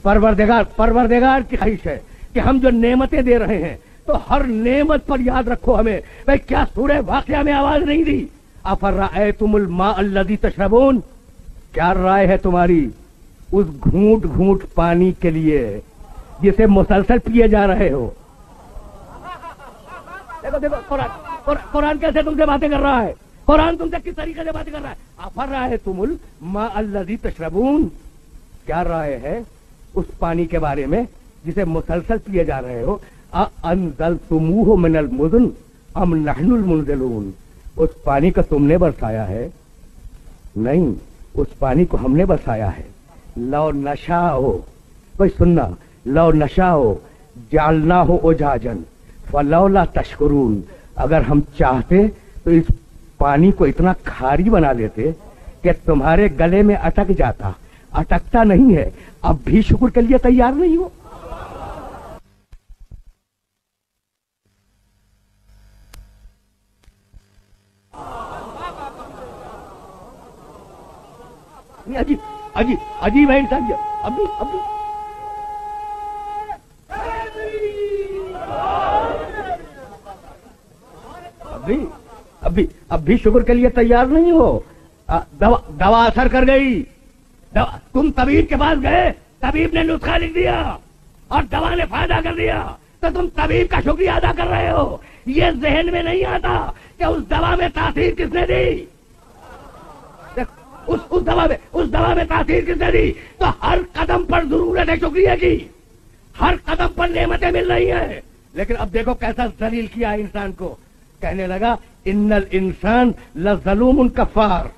परवरदिगार की ख्वाहिश है कि हम जो नेमतें दे रहे हैं तो हर नेमत पर याद रखो हमें। भाई क्या सूरह वाक़िया में आवाज नहीं दी, अफरअयतुमुल माअ अल्लज़ी तशरबून, क्या राय है तुम्हारी उस घूंट घूंट पानी के लिए जिसे मुसलसल पिए जा रहे हो। देखो देखो कुरान कैसे तुमसे बातें कर रहा है, कुरान तुमसे किस तरीके से बातें कर रहा है। अफरअयतुमुल माअ अल्लज़ी तशरबून, क्या राय है उस पानी के बारे में जिसे मुसलसल पिए जा रहे हो। अअंज़लतुमूहु मिनल मुज़न अम नहनुल मुनज़िलून, उस पानी को तुमने बरसाया है? नहीं, उस पानी को हमने बरसाया है। लौ नशाओ, कोई सुनना, लौ नशाओ जालनाहु उजाजन फलौला तशकुरून, अगर हम चाहते तो इस पानी को इतना खारी बना देते कि तुम्हारे गले में अटक जाता। अटकता नहीं है, अब भी शुक्र के लिए तैयार नहीं हो। अजीब अजीब अजीब है इंसान। अब भी शुक्र के लिए तैयार नहीं हो। दवा असर कर गई। तुम तबीब के पास गए, तबीब ने नुस्खा लिख दिया और दवा ने फायदा कर दिया, तो तुम तबीब का शुक्रिया अदा कर रहे हो। ये जहन में नहीं आता कि उस दवा में तासीर किसने दी। उस दवा में तासीर किसने दी। तो हर कदम पर जरूरत है शुक्रिया की, हर कदम पर नेमतें मिल रही हैं। लेकिन अब देखो कैसा जलील किया इंसान को। कहने लगा इन्नल इंसान लज़लूमुन कफ़ार,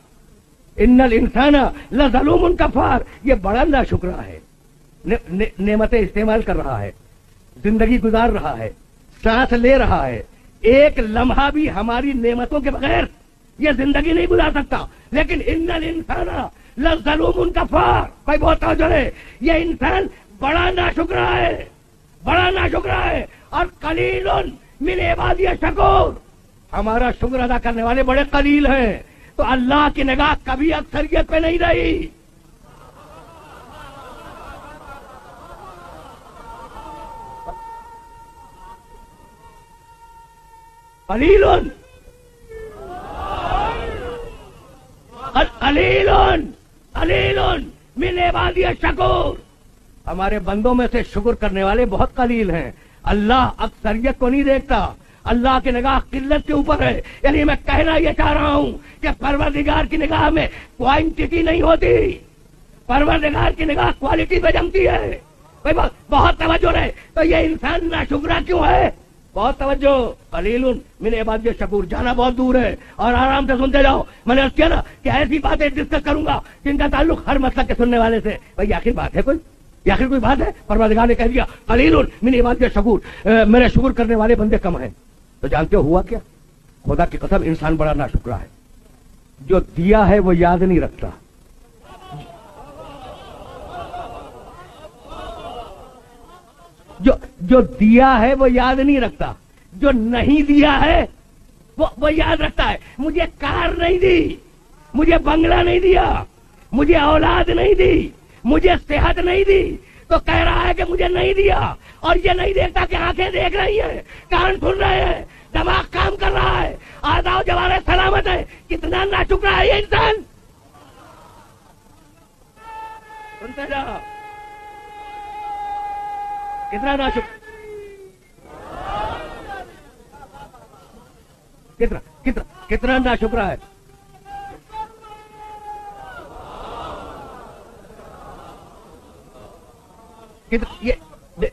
इन्नल इंसान लज़लूमुन कफ़ार, ये बड़ा नाशुक्रा है। नेमतें इस्तेमाल कर रहा है, जिंदगी गुजार रहा है, सांस ले रहा है, एक लम्हा भी हमारी नेमतों के बगैर ये जिंदगी नहीं गुजार सकता। लेकिन इन्नल इंसान लज़लूमुन कफ़ार, भाई बहुत तवज्जो है, ये इंसान बड़ा नाशुक्रा है, बड़ा नाशुक्रा है। और कलीलुन मिन इबादिय शकूर, हमारा शुक्र अदा करने वाले बड़े कलील हैं। तो अल्लाह की निगाह कभी अक्सरियत पे नहीं रही। कलीलुन मिन इबादिय शकूर, हमारे बंदों में से शुक्र करने वाले बहुत कलील हैं। अल्लाह अक्सरियत को नहीं देखता, अल्लाह की निगाह किल्लत के ऊपर है। यानी मैं कहना यह चाह रहा हूं कि परवरदिगार की निगाह में क्वांटिटी नहीं होती, परवरदिगार की निगाह क्वालिटी पे जमती है। भाई बहुत तवज्जो रहे। तो ये इंसान नाशुक्रा क्यों है? बहुत तवज्जो। कलीलुन मिन इबादिय शकूर, जाना बहुत दूर है और आराम से सुनते जाओ। मैंने अर्ज किया ना कि ऐसी बातें डिस्कस करूंगा जिनका ताल्लुक हर मसलक के सुनने वाले से। भाई आखिर बात है कोई, आखिर कोई बात है? परवरदिगार ने कह दिया कलीलुन मिन इबादिय शकूर, मेरे शुक्र करने वाले बंदे कम हैं। तो जानते हो हुआ क्या? खुदा की कसम इंसान बड़ा नाशुक्रा है। जो दिया है वो याद नहीं रखता, जो दिया है वो याद नहीं रखता, जो नहीं दिया है वो याद रखता है। मुझे कार नहीं दी, मुझे बंगला नहीं दिया, मुझे औलाद नहीं दी, मुझे सेहत नहीं दी, तो कह रहा है कि मुझे नहीं दिया। और ये नहीं देखता कि आंखें देख रही हैं, कान सुन रहे हैं, दिमाग काम कर रहा है, आज़ाओ जवारे सलामत है। कितना नाशुक्रा है ये इंसान। सुनते जाओ, कितना नाशुक्र, कितना नाशुक्रा है। ये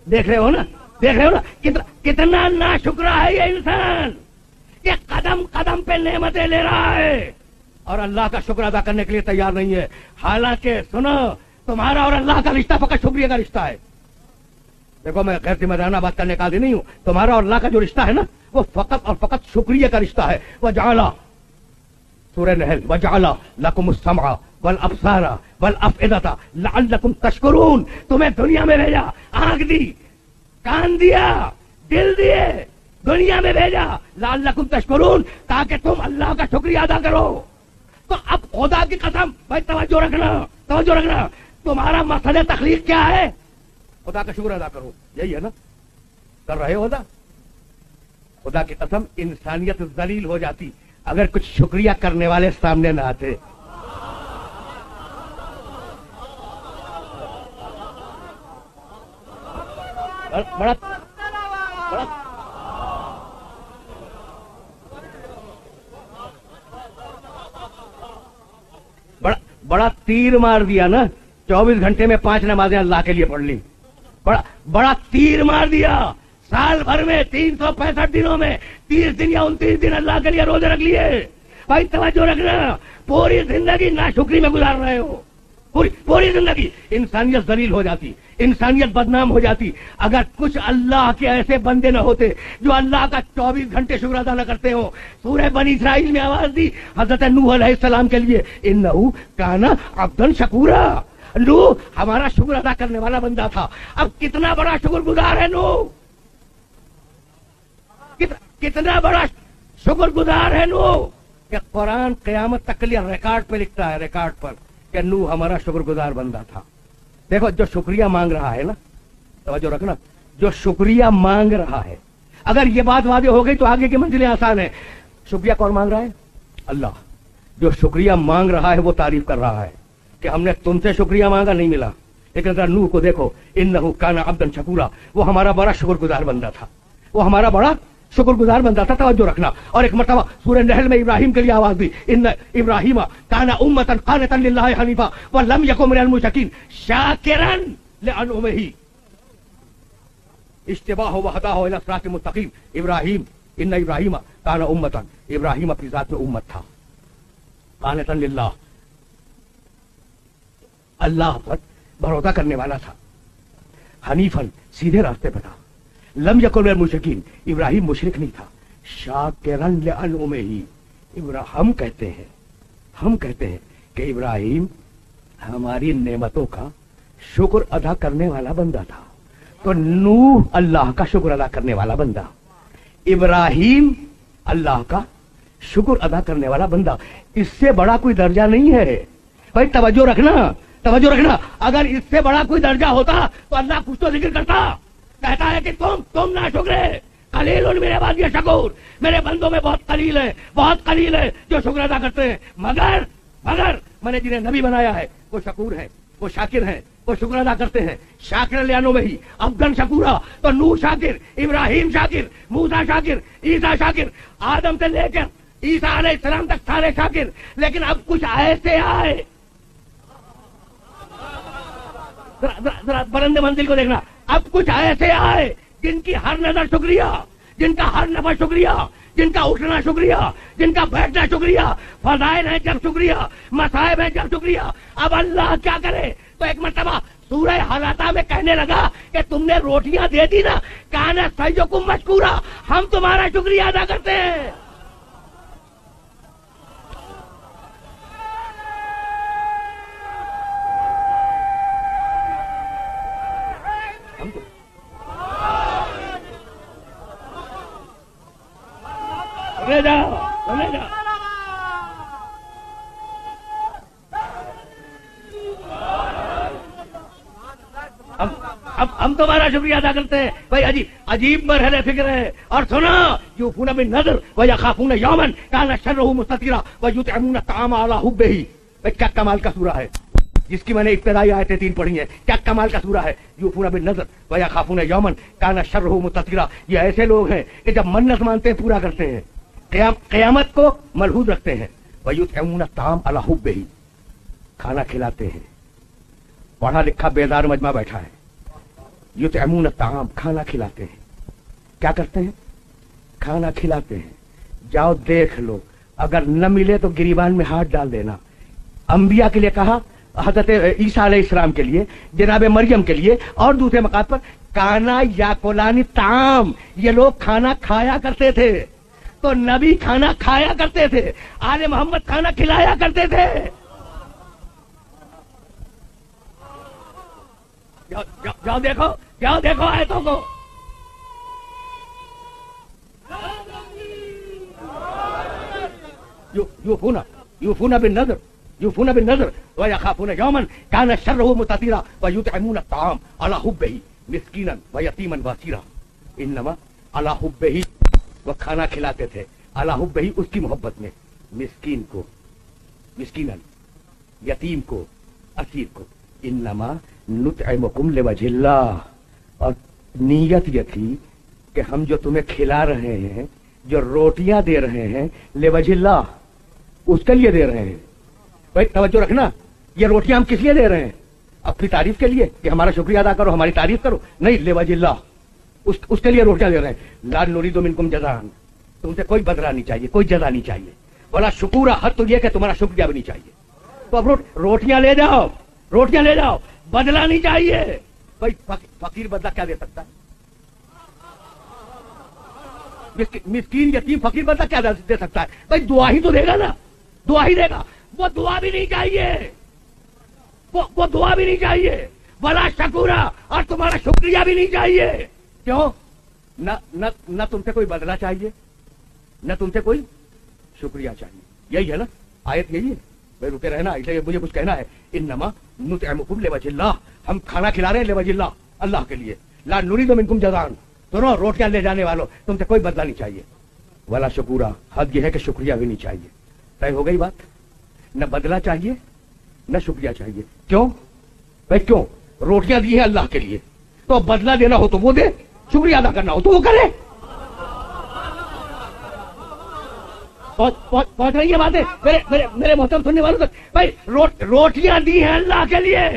देख रहे हो ना, देख रहे हो ना कितना नाशुक्रा है ये इंसान। ये कदम कदम पे नेमतें ले रहा है और अल्लाह का शुक्र अदा करने के लिए तैयार नहीं है। हालांकि सुनो, तुम्हारा और अल्लाह का रिश्ता फकत शुक्रिया का रिश्ता है। देखो मैं गैर जिम्मेदाराना बात करने का आदमी नहीं हूं। तुम्हारा और अल्लाह का जो रिश्ता है ना, वो फकत और फकत शुक्रिया का रिश्ता है। वजअला, सूरह नहल, वजअला लकुमुस समअ वल अब्सारा वल अफइदता लअल्लकुम तशकुरून, तुम्हें दुनिया में भेजा, आंख दी, कान दिया, दिल दिए, दुनिया में भेजा, लअल्लकुम तशकुरून, ताकि तुम अल्लाह का शुक्रिया अदा करो। तो अब खुदा की कसम, भाई तवज्जो रखना, तवज्जो रखना, तुम्हारा मसले तखलीक क्या है? खुदा का शुक्र अदा करो, यही है ना, कर रहे हो अदा? खुदा की कसम इंसानियत जलील हो जाती अगर कुछ शुक्रिया करने वाले सामने ना आते। बड़ा बड़ा बड़ा तीर मार दिया ना, 24 घंटे में 5 नमाजें अल्लाह के लिए पढ़ ली। बड़ा तीर मार दिया, साल भर में 365 दिनों में 30 दिन या 29 दिन अल्लाह के लिए रोजे रख लिए। भाई तवज्जो रखना, पूरी जिंदगी नाशुक्री में गुजार रहे हो, पूरी जिंदगी। इंसानियत जलील हो जाती, इंसानियत बदनाम हो जाती अगर कुछ अल्लाह के ऐसे बंदे न होते जो अल्लाह का 24 घंटे शुक्र अदा न करते हो। सूरह बनी इसराइल में आवाज दी हजरत नूह अलैहिस्सलाम के लिए, इन्नहु काना अब्दन शकूरा। नूह हमारा शुक्र अदा करने वाला बंदा था। अब कितना बड़ा शुक्रगुजार है नूह, कितना बड़ा शुक्रगुजार है नूह कि कुरान क़यामत तक के लिए रिकॉर्ड पे लिखता है, रिकॉर्ड पर, कि नूह हमारा शुक्रगुजार बंदा था। देखो जो शुक्रिया मांग रहा है ना, तवज्जो रखना, जो शुक्रिया मांग रहा है, अगर ये बात वादे हो गई तो आगे की मंजिलें आसान है। शुक्रिया कौन मांग रहा है? अल्लाह। जो शुक्रिया मांग रहा है वो तारीफ कर रहा है कि हमने तुमसे शुक्रिया मांगा, नहीं मिला, लेकिन जरा नूह को देखो, इन्नहु काना अब्दन शकूरा, वो हमारा बड़ा शुक्रगुजार बंदा था, वो हमारा बड़ा शुक्रगुजार बंदा था। तवज्जो रखना। और एक मर्तबा सूरह नहल में इब्राहिम के लिए आवाज दी, इन्न इब्राहिम काना उम्मतन कानितन लिल्लाहि हनीफा व लम यकुन मिनल मुशरिकीन शाकिरन लिअनउमिही इज्तबाहु व हदाहु इला सिरातिल मुस्तकीम। इब्राहिम, इन्न इब्राहिम काना उम्मतन, इब्राहिम अपनी जात में उम्मत था, कानितन लिल्लाह, अल्लाह पर भरोसा करने वाला था, हनीफन, सीधे रास्ते पर था, लम यकुन मिनल मुशरिकीन, इब्राहिम मुशरिक नहीं था, शाकिरन लिअनउमिही। हम कहते हैं कि इब्राहिम हमारी नेमतों का शुक्र अदा करने वाला बंदा था। तो नूह अल्लाह का शुक्र अदा करने वाला बंदा, इब्राहिम अल्लाह का शुक्र अदा करने वाला बंदा, इससे बड़ा कोई दर्जा नहीं है। भाई तवज्जो रखना, तवज्जो रखना। अगर इससे बड़ा कोई दर्जा होता तो अल्लाह कुछ तो जिक्र करता, कहता है कि तुम ना शुक्र, कलील मेरे बाद ये शकूर, मेरे बंदों में बहुत कलील है जो शुक्र अदा करते हैं। मगर मैंने जिन्हें नबी बनाया है वो शकूर है, वो शाकिर है, वो शुक्र अदा करते हैं। शाकिर लियानो में ही अब्दन शकूरा। तो नूह शाकिर, इब्राहिम शाकिर, मूसा शाकिर, ईसा शाकिर, आदम से लेकर ईसा अलैहिस्सलाम तक सारे शाकिर। लेकिन अब कुछ ऐसे आए, जरा बरंदे मंजिल को देखना, अब कुछ ऐसे आए जिनकी हर नजर शुक्रिया, जिनका हर नफस शुक्रिया, जिनका उठना शुक्रिया, जिनका बैठना शुक्रिया, फजाइल है जब शुक्रिया, मसाइब है जब शुक्रिया। अब अल्लाह क्या करे? तो एक मर्तबा सूरह हलाता में कहने लगा कि तुमने रोटियां दे दी ना, काना सय्यकुम मशकूरा, हम तुम्हारा शुक्रिया अदा करते हैं। सुने जाओ। हम तुम्हारा शुक्रिया अदा करते हैं। भाई अजीब मरहले फिक्र है। और सुनो, यूफूना बिन नज़र व यखाफूना यौमन काना शर्रुहु मुस्ततीरा व युतइमूना तामा अला हुब्बिही। भाई क्या कमाल का सूरा है जिसकी मैंने इब्तिदाई आयतें 3 पढ़ी हैं। क्या कमाल का सूरा है। यूफूना बिन नज़र व यखाफूना यौमन काना शर्रुहु मुस्ततीरा। ये ऐसे लोग हैं कि जब मन्नत मानते हैं पूरा करते हैं, क़यामत को मलहूज रखते हैं। व युतइमूना ताम अला हुब्बिही, खाना खिलाते हैं। पढ़ा लिखा बेदार मजमा बैठा है। युतइमूना ताम, खाना खिलाते हैं। क्या करते हैं? खाना खिलाते हैं। जाओ देख लो, अगर न मिले तो गिरीबान में हाथ डाल देना। अंबिया के लिए कहा, हजरत ईसा अलैहिस्सलाम के लिए, जनाब मरियम के लिए, और दूसरे मकाम पर काना याकुलानी ताम, ये लोग खाना खाया करते थे। तो नबी खाना खाया करते थे, आले मोहम्मद खाना खिलाया करते थे। जाओ देखो आयतों को। यूफूना बिन नज़र व यखाफूना यौमन काना शर्रुहु मुस्ततीरा व युतइमूना ताम अला हुब्बिही। मिस्कीनन व यतीमन व असीरा इन्नमा अला हुब्बिही, वो खाना खिलाते थे अला हुब्बिही, उसकी मोहब्बत में, मिस्कीन को, मिस्कीनन, यतीम को, असीर को। इन्नमा नुतइमुकुम लिवजिल्लाह, और नीयत ये थी कि हम जो तुम्हें खिला रहे हैं, जो रोटियां दे रहे हैं, लिवजिल्लाह, उसके लिए दे रहे हैं। भाई तवज्जो रखना, ये रोटियां हम किस लिए दे रहे हैं? अपनी तारीफ के लिए कि हमारा शुक्रिया अदा करो, हमारी तारीफ करो? नहीं, लिवजिल्लाह, उसके लिए रोटियां दे रहे हैं। ला नुरीदु मिनकुम जज़ाअन, तुमसे कोई बदला नहीं चाहिए, कोई जज़ा नहीं चाहिए। बोला शुक्र हद तो ये कि तुम्हारा शुक्रिया भी नहीं चाहिए। तो अब रोटियां ले जाओ, रोटियां ले जाओ, बदला नहीं चाहिए। भाई फकीर बदला क्या दे सकता है? मिस्कीन यतीम फकीर बदला क्या दे सकता है? भाई दुआ ही तो देगा ना, दुआ ही देगा। वो दुआ भी नहीं चाहिए, वो दुआ भी नहीं चाहिए, बला शकूरा, और तुम्हारा शुक्रिया भी नहीं चाहिए। क्यों? न तुमसे कोई बदला चाहिए, न तुमसे कोई शुक्रिया चाहिए। यही है ना आयत, यही है। भाई रुके रहना, इसलिए मुझे कुछ कहना है। इन्नमा नुतइमुकुम लिवजिल्लाह, हम खाना खिला रहे हैं लिवजिल्लाह, अल्लाह के लिए। ला नुरीदु मिनकुम जज़ाअन, दोनों रोटियां ले जाने वालों, तुमसे कोई बदला नहीं चाहिए। वाला शुक्रा, हद यह है कि शुक्रिया भी नहीं चाहिए। तय हो गई बात, न बदला चाहिए न शुक्रिया चाहिए। क्यों भाई, क्यों? रोटियां दी है अल्लाह के लिए, तो बदला देना हो तो वो दे, शुक्रिया अदा करना हो तो वो करे। पहुंच रही है बातें मेरे मोहतरम सुनने वालों तक? भाई रोटियां दी है अल्लाह के लिए,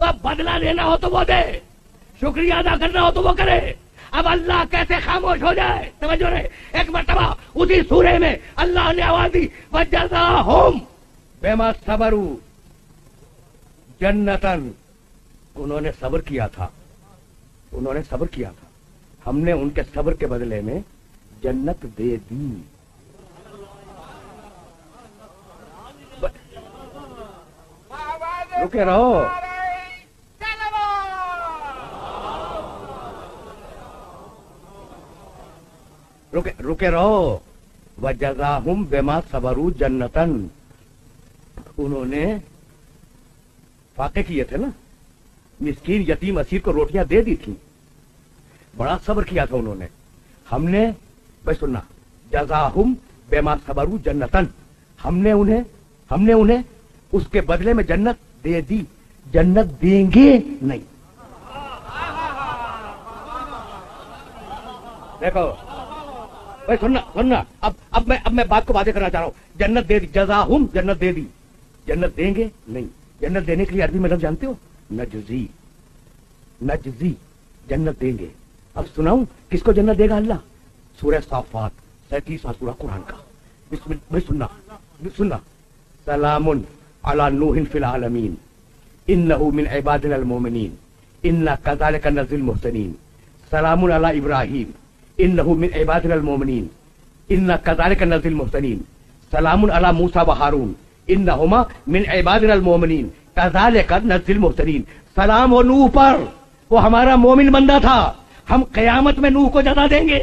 तो बदला देना हो तो वो दे, शुक्रिया अदा करना हो तो वो करे। अब अल्लाह कैसे खामोश हो जाए? समझो रे, एक मर्तबा उसी सूरे में अल्लाह ने आवाज दी, वजज़ाहुम बिमा सबरू जन्नतन, उन्होंने सब्र किया था, उन्होंने सब्र किया था, हमने उनके सब्र के बदले में जन्नत दे दी। रुके रहो, रुके रहो। वजज़ाहुम बिमा सबरू जन्नतन, उन्होंने फाके किए थे ना, मिस्कीन यतीम असीर को रोटियां दे दी थी, बड़ा सब्र किया था उन्होंने। हमने भाई सुनना, जज़ाहुम बिमा सबरू जन्नतन, हमने उन्हें उसके बदले में जन्नत दे दी। जन्नत देंगे नहीं। देखो भाई सुनना, अब मैं बात को वादे करना चाह रहा हूं। जन्नत दे दी, जज़ाहुम, जन्नत दे दी, जन्नत देंगे नहीं। जन्नत देने के लिए अरबी में लफ्ज़ जानते हो? नजजी, नजजी, जन्नत देंगे। अब सुनाऊं किसको जन्नत देगा अल्लाह? सूरह साफात 37वां सूरा कुरान का। भाई सुनना, सलामुन अला नूहिन फिल आलमीन इन्नहु मिन इबादिनल मोमिनीन इन्ना कज़ालिका नज़िल मुहसिनीन। सलामुन अला इब्राहीम इन्नहु मिन इबादिनल मोमिनीन इन्ना कज़ालिका नज़िल मुहसिनीन। सलामुन अला मूसा व हारून इन्नहुमा मिन इबादिनल मोमिनीन कज़ालिका नज़िल मुहसिनीन। सलाम हो नूह पर, वो हमारा मोमिन बंदा था, हम क़यामत में नूह को जज़ा देंगे।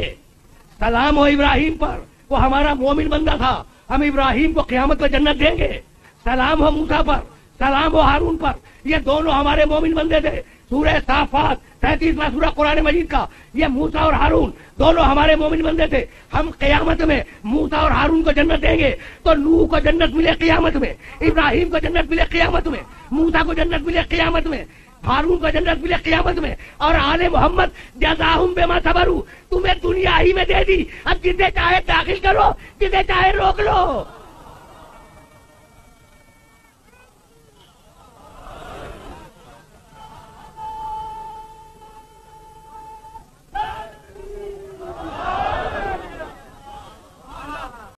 सलाम हो इब्राहिम पर, वो हमारा मोमिन बंदा था, हम इब्राहिम को क़यामत में जन्नत देंगे। सलाम हो मूसा पर, सलाम हो हारून पर, ये दोनों हमारे मोमिन बंदे थे। सूरह साफात 37वां सूरा कुरान मजीद का, ये मूसा और हारून दोनों हमारे मोमिन बंदे थे। हम क़यामत में मूसा और हारून को जन्नत देंगे। तो नूह को जन्नत मिले क़यामत में, इब्राहिम को जन्नत मिले क़यामत में, मूसा को जन्नत मिले क़यामत में, हारून को जन्नत मिले क़यामत में। और आले मोहम्मद जज़ाहुम बिमा सबरू, तुम्हें दुनिया ही में दे दी। अब जिसे चाहे दाखिल करो, जिसे चाहे रोक लो।